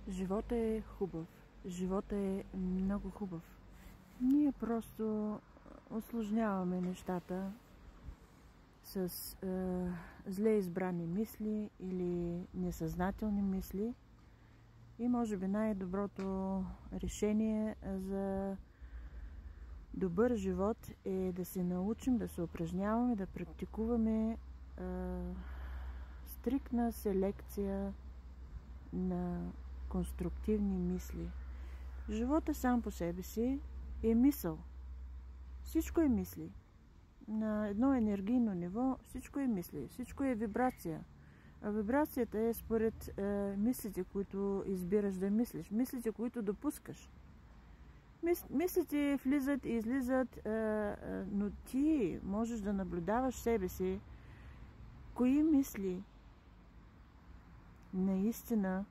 Живота е хубав. Живота е много хубав. Ние просто усложняваме нещата с зле избрани мисли или несъзнателни мисли. И може би най-доброто решение за добър живот е да се научим да се упражняваме, да практикуваме стриктна селекция на конструктивни мисли. Живота сам по себе си е мисъл. Всичко е мисли. На едно енергийно ниво всичко е мисли. Всичко е вибрация. А вибрацията е според мислите, които избираш да мислиш. Мислите, които допускаш. Мислите влизат и излизат, но ти можеш да наблюдаваш себе си. Кои мисли наистина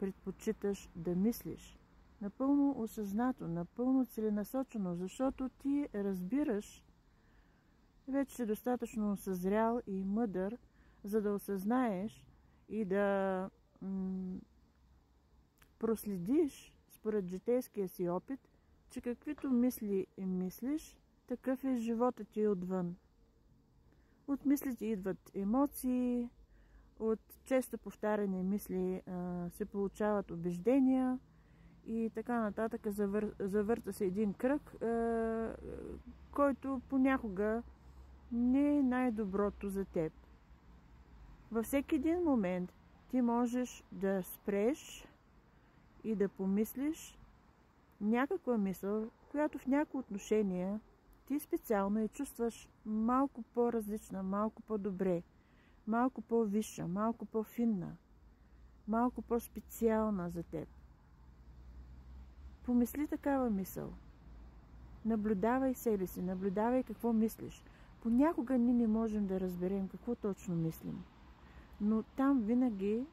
предпочиташ да мислиш? Напълно осъзнато, напълно целенасочено, защото ти разбираш, вече си достатъчно съзрял и мъдър, за да осъзнаеш и да проследиш според житейския си опит, че каквито мисли мислиш, такъв е живота ти отвън. От мислите идват емоции, от често повтаряни мисли се получават убеждения и така нататък. Завърта се един кръг, който понякога не е най-доброто за теб. Във всеки един момент ти можеш да спреш и да помислиш някаква мисъл, която в някои отношения ти специално я чувстваш малко по-различна, малко по-добре, малко по-висша, малко по-финна, малко по-специална за теб. Помисли такава мисъл. Наблюдавай себе си, наблюдавай какво мислиш. Понякога ние не можем да разберем какво точно мислим. Но там винаги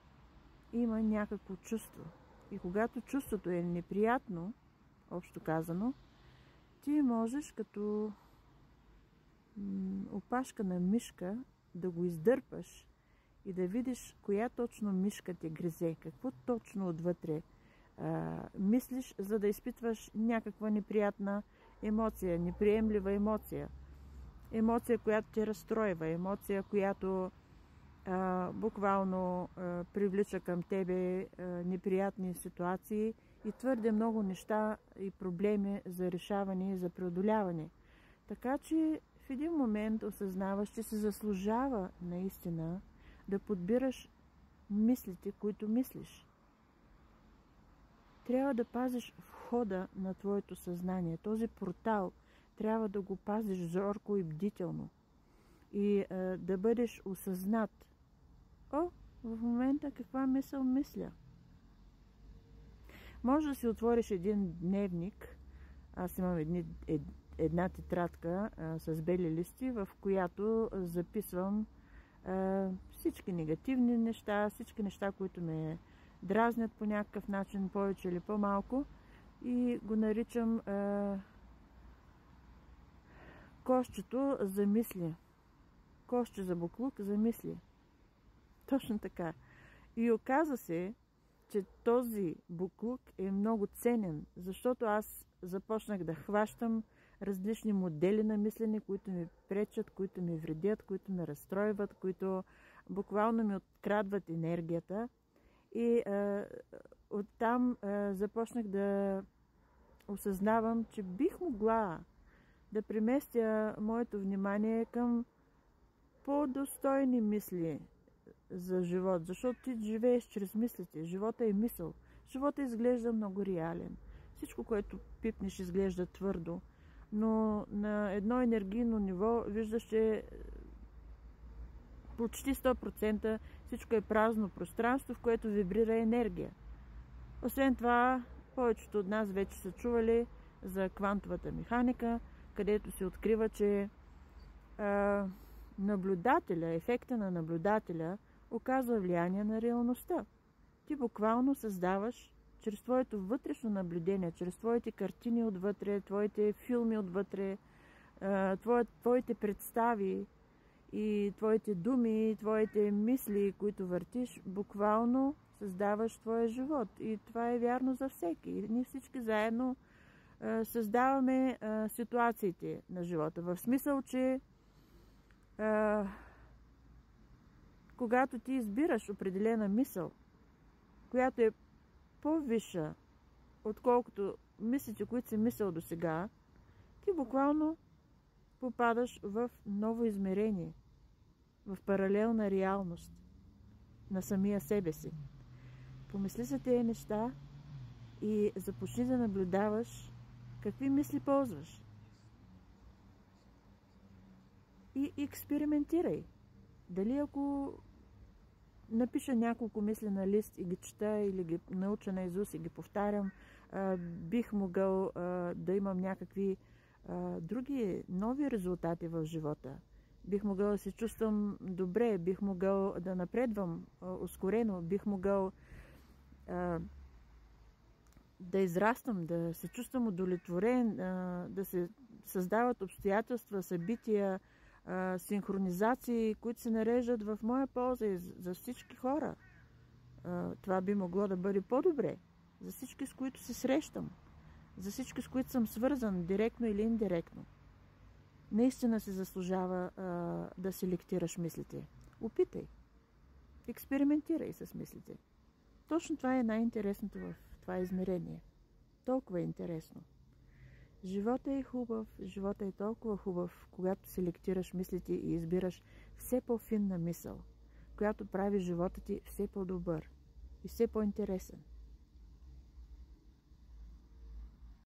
има някакво чувство. И когато чувството е неприятно, общо казано, ти можеш като опашка на мишка да го издърпаш и да видиш коя точно мишка те гризе, какво точно отвътре мислиш, за да изпитваш някаква неприятна емоция, неприемлива емоция. Емоция, която те разстройва, емоция, която буквално привлича към тебе неприятни ситуации и твърде много неща и проблеми за решаване и за преодоляване. Така че в един момент осъзнаваш, че се заслужава наистина да подбираш мислите, които мислиш. Трябва да пазиш входа на твоето съзнание. Този портал трябва да го пазиш зорко и бдително. И да бъдеш осъзнат. В момента каква мисъл мисля? Може да си отвориш един дневник. Аз имам една тетрадка с бели листи, в която записвам всички негативни неща, всички неща, които ме дразнят по някакъв начин, повече или по-малко, и го наричам кошчето за мисли. Кошче за буклук за мисли. Точно така. И оказа се, че този буклук е много ценен, защото аз започнах да хващам различни модели на мислене, които ми пречат, които ми вредят, които ме разстройват, които буквално ми открадват енергията. И оттам започнах да осъзнавам, че бих могла да преместя моето внимание към по-достойни мисли за живот, защото ти живееш чрез мислите. Живота е мисъл. Живота изглежда много реален. Всичко, което пипнеш, изглежда твърдо, но на едно енергийно ниво виждаш, че почти 100% всичко е празно пространство, в което вибрира енергия. Освен това, повечето от нас вече са чували за квантовата механика, където се открива, че ефекта на наблюдателя оказва влияние на реалността. Ти буквално създаваш чрез твоето вътрешно наблюдение, чрез твоите картини отвътре, твоите филми отвътре, твоите представи и твоите думи, твоите мисли, които въртиш, буквално създаваш твоя живот. И това е вярно за всеки. И ние всички заедно създаваме ситуациите на живота. В смисъл, че когато ти избираш определена мисъл, която е по-висша, отколкото мислите, които си мислял до сега, ти буквално попадаш в ново измерение, в паралелна реалност на самия себе си. Помисли за тези неща и започни да наблюдаваш какви мисли ползваш. И експериментирай. Дали ако напиша няколко мисли на лист и ги чета или ги науча наизуст и ги повтарям, бих могъл да имам някакви други нови резултати в живота. Бих могъл да се чувствам добре, бих могъл да напредвам ускорено, бих могъл да израствам, да се чувствам удовлетворен, да се създават обстоятелства, събития, синхронизации, които се нареждат в моя полза и за всички хора. Това би могло да бъде по-добре за всички, с които се срещам, за всички, с които съм свързан, директно или индиректно. Наистина се заслужава да селектираш мислите. Опитай. Експериментирай с мислите. Точно това е най-интересното в това измерение. Толкова е интересно. Живота е хубав, живота е толкова хубав, когато селектираш мислите и избираш все по-финна мисъл, която прави живота ти все по-добър и все по-интересен.